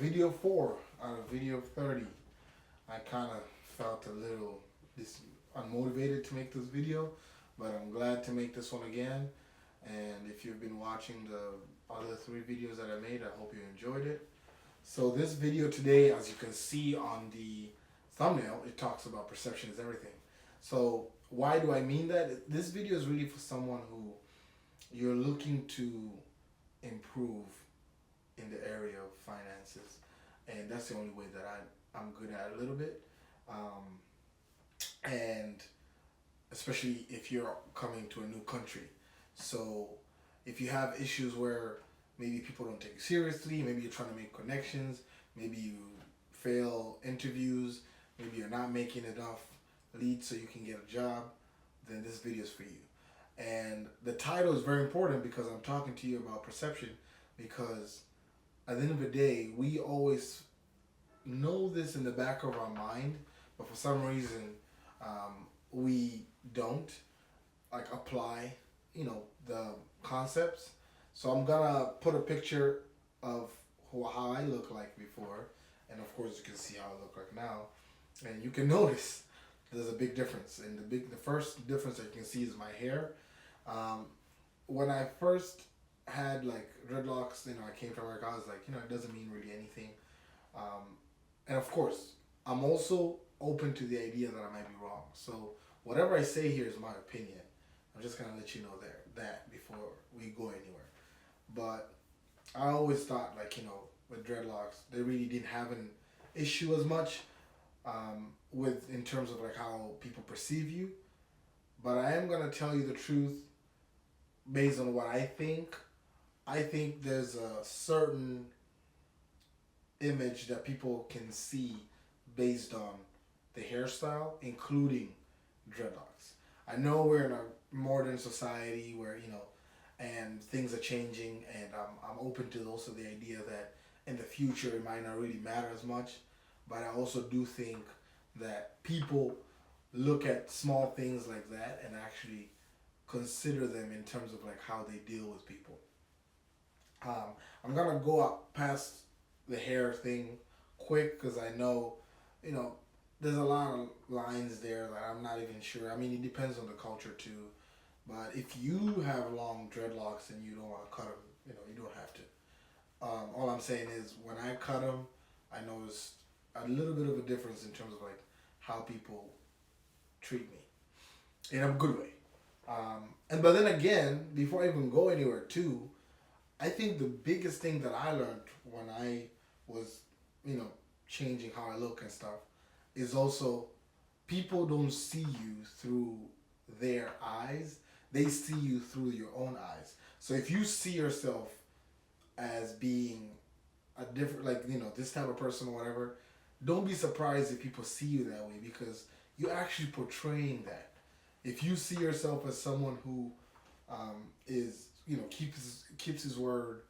video 4 out of video 30. I kind of felt a little unmotivated to make this video, but I'm glad to make this one again. And if you've been watching the other 3 videos that I made, I hope you enjoyed it. So this video today, as you can see on the thumbnail, it talks about perception is everything. So why do I mean that? This video is really for someone who you're looking to improve in the area of finances, and that's the only way that I'm good at it a little bit. And especially if you're coming to a new country. So if you have issues where maybe people don't take you seriously, maybe you're trying to make connections, maybe you fail interviews, maybe you're not making enough leads so you can get a job, then this video is for you. And the title is very important because I'm talking to you about perception, because at the end of the day, we always know this in the back of our mind, but for some reason, we don't apply, the concepts. So I'm gonna put a picture of how I look like before, and of course you can see how I look like now, and you can notice there's a big difference. And the first difference that you can see is my hair. When I first had dreadlocks, I came to America, I was like, it doesn't mean really anything. And of course, I'm also open to the idea that I might be wrong. So whatever I say here is my opinion. I'm just gonna let you know that before we go anywhere. But I always thought with dreadlocks, they really didn't have an issue as much with in terms of how people perceive you. But I am gonna tell you the truth based on what I think. I think there's a certain image that people can see based on the hairstyle, including dreadlocks. I know we're in a modern society where, and things are changing, and I'm open to also the idea that in the future it might not really matter as much. But I also do think that people look at small things like that and actually consider them in terms of how they deal with people. I'm gonna go up past the hair thing quick because I know, there's a lot of lines there that I'm not even sure. I mean, it depends on the culture too. But if you have long dreadlocks and you don't want to cut them, you don't have to. All I'm saying is when I cut them, I noticed a little bit of a difference in terms of how people treat me in a good way. But then again, before I even go anywhere too, I think the biggest thing that I learned when I was, changing how I look and stuff, is also people don't see you through their eyes. They see you through your own eyes. So if you see yourself as being a different, this type of person or whatever, don't be surprised if people see you that way, because you're actually portraying that. If you see yourself as someone who is, keeps his word,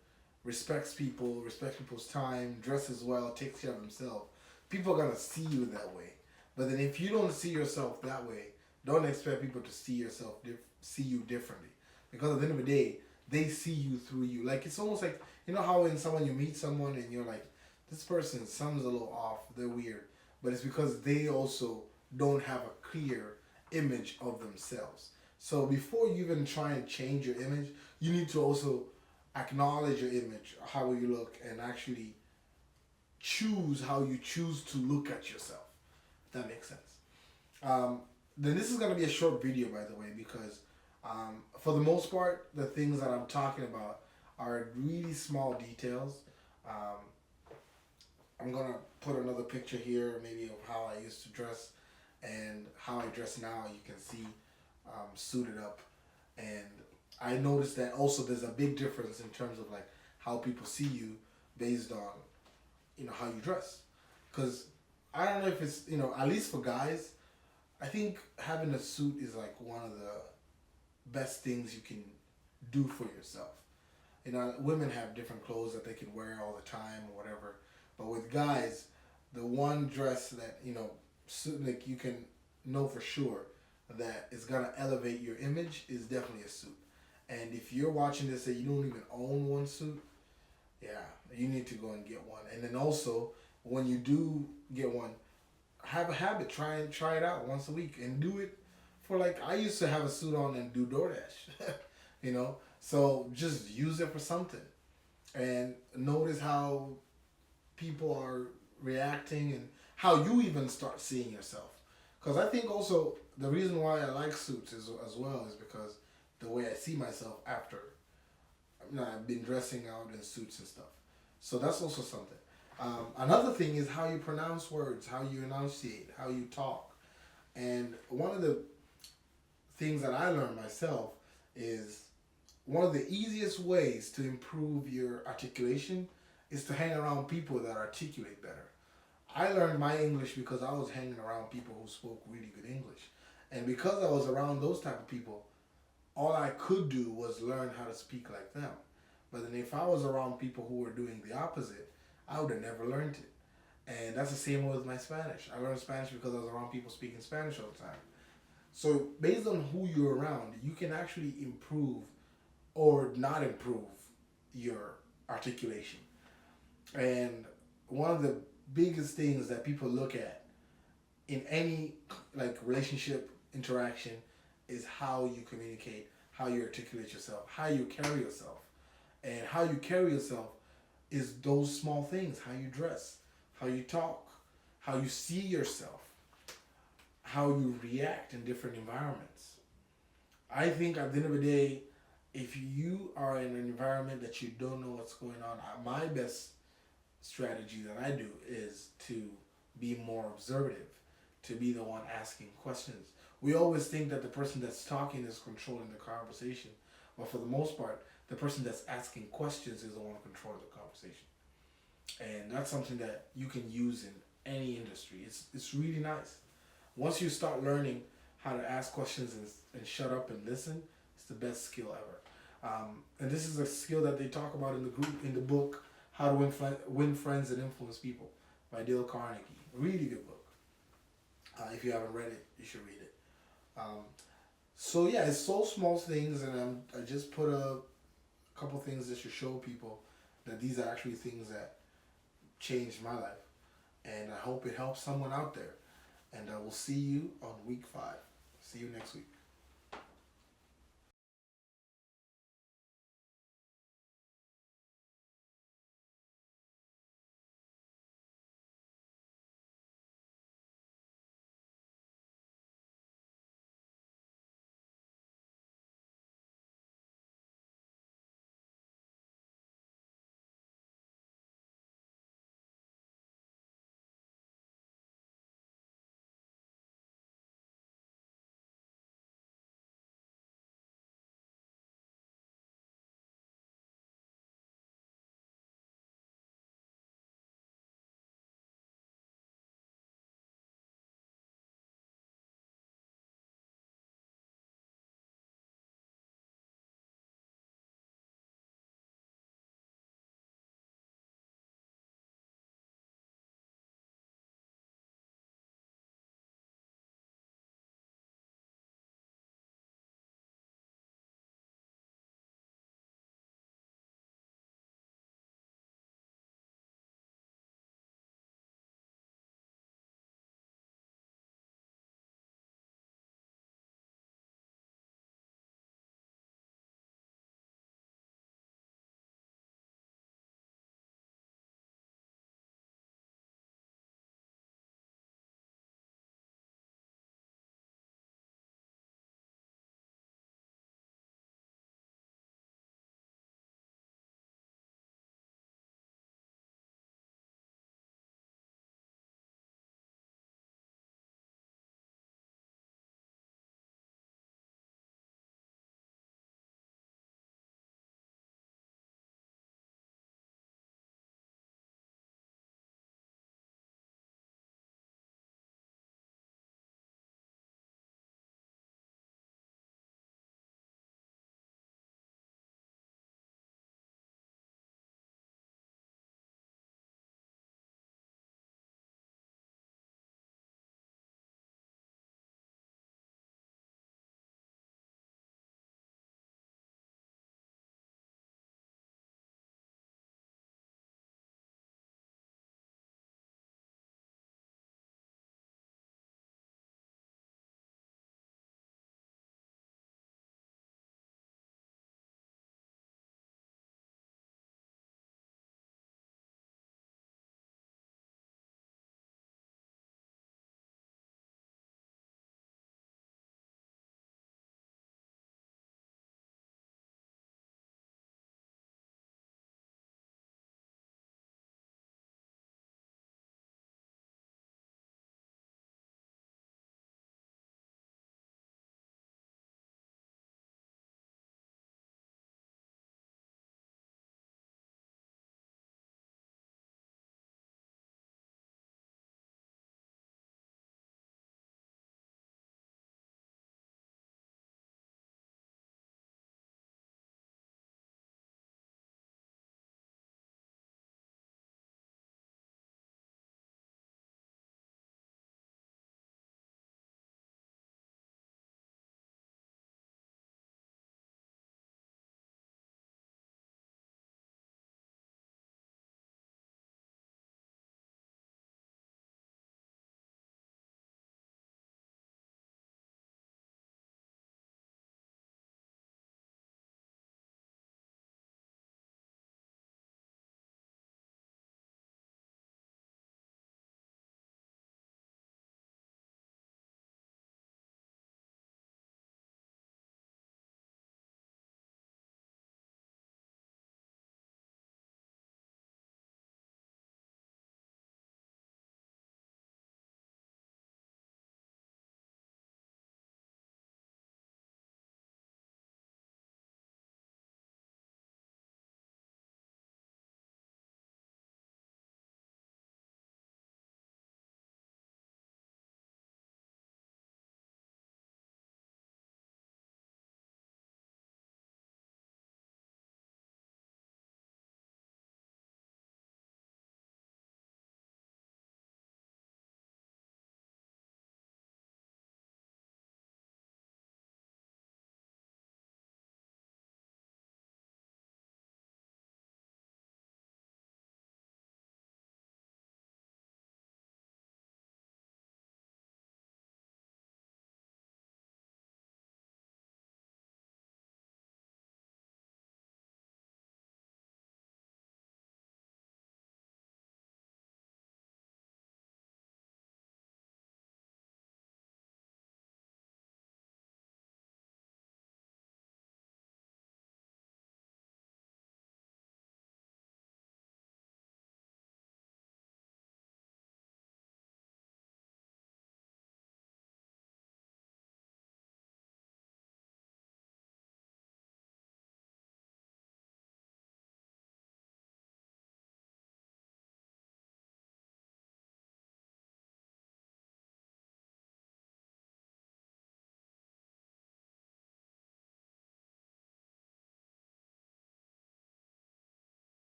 respects people's time, dresses well, takes care of himself, people are gonna see you that way. But then if you don't see yourself that way, don't expect people to see see you differently, because at the end of the day, they see you through you. It's almost like, how when you meet someone and you're like, this person, something's a little off, they're weird, but it's because they also don't have a clear image of themselves. So before you even try and change your image, you need to also acknowledge your image, how you look, and actually choose how you choose to look at yourself. If that makes sense. Then this is going to be a short video, by the way, because for the most part, the things that I'm talking about are really small details. I'm going to put another picture here, maybe of how I used to dress and how I dress now. You can see suited up. And I noticed that also there's a big difference in terms of how people see you based on, how you dress. Because I don't know if it's, at least for guys, I think having a suit is one of the best things you can do for yourself. Women have different clothes that they can wear all the time or whatever. But with guys, the one dress that, suit, you can know for sure that is going to elevate your image is definitely a suit. And if you're watching this and you don't even own one suit, Yeah, you need to go and get one. And then also, when you do get one, have a habit. Try it out once a week and do it for like I used to have a suit on and do DoorDash. you know, so just use it for something and notice how people are reacting and how you even start seeing yourself. Because I think also the reason why I like suits is as well is because the way I see myself after I've been dressing out in suits and stuff. So that's also something. Another thing is how you pronounce words, how you enunciate, how you talk. And one of the things that I learned myself is one of the easiest ways to improve your articulation is to hang around people that articulate better. I learned my English because I was hanging around people who spoke really good English. And because I was around those type of people, all I could do was learn how to speak like them. But then if I was around people who were doing the opposite, I would have never learned it. And that's the same with my Spanish. I learned Spanish because I was around people speaking Spanish all the time. So based on who you're around, you can actually improve or not improve your articulation. And one of the biggest things that people look at in any like relationship interaction is how you communicate, how you articulate yourself, how you carry yourself. And how you carry yourself is those small things, how you dress, how you talk, how you see yourself, how you react in different environments. I think at the end of the day, if you are in an environment that you don't know what's going on, my best strategy that I do is to be more observative, to be the one asking questions. We always think that the person that's talking is controlling the conversation, but for the most part, the person that's asking questions is the one controlling the conversation. And that's something that you can use in any industry. It's really nice. Once you start learning how to ask questions and shut up and listen, it's the best skill ever. And this is a skill that they talk about in the group in the book How to Win Friends and Influence People by Dale Carnegie. Really good book. If you haven't read it, you should read it. So yeah, it's so small things, and I just put a couple things that should show people that these are actually things that changed my life, and I hope it helps someone out there. And I will see you on week 5. See you next week.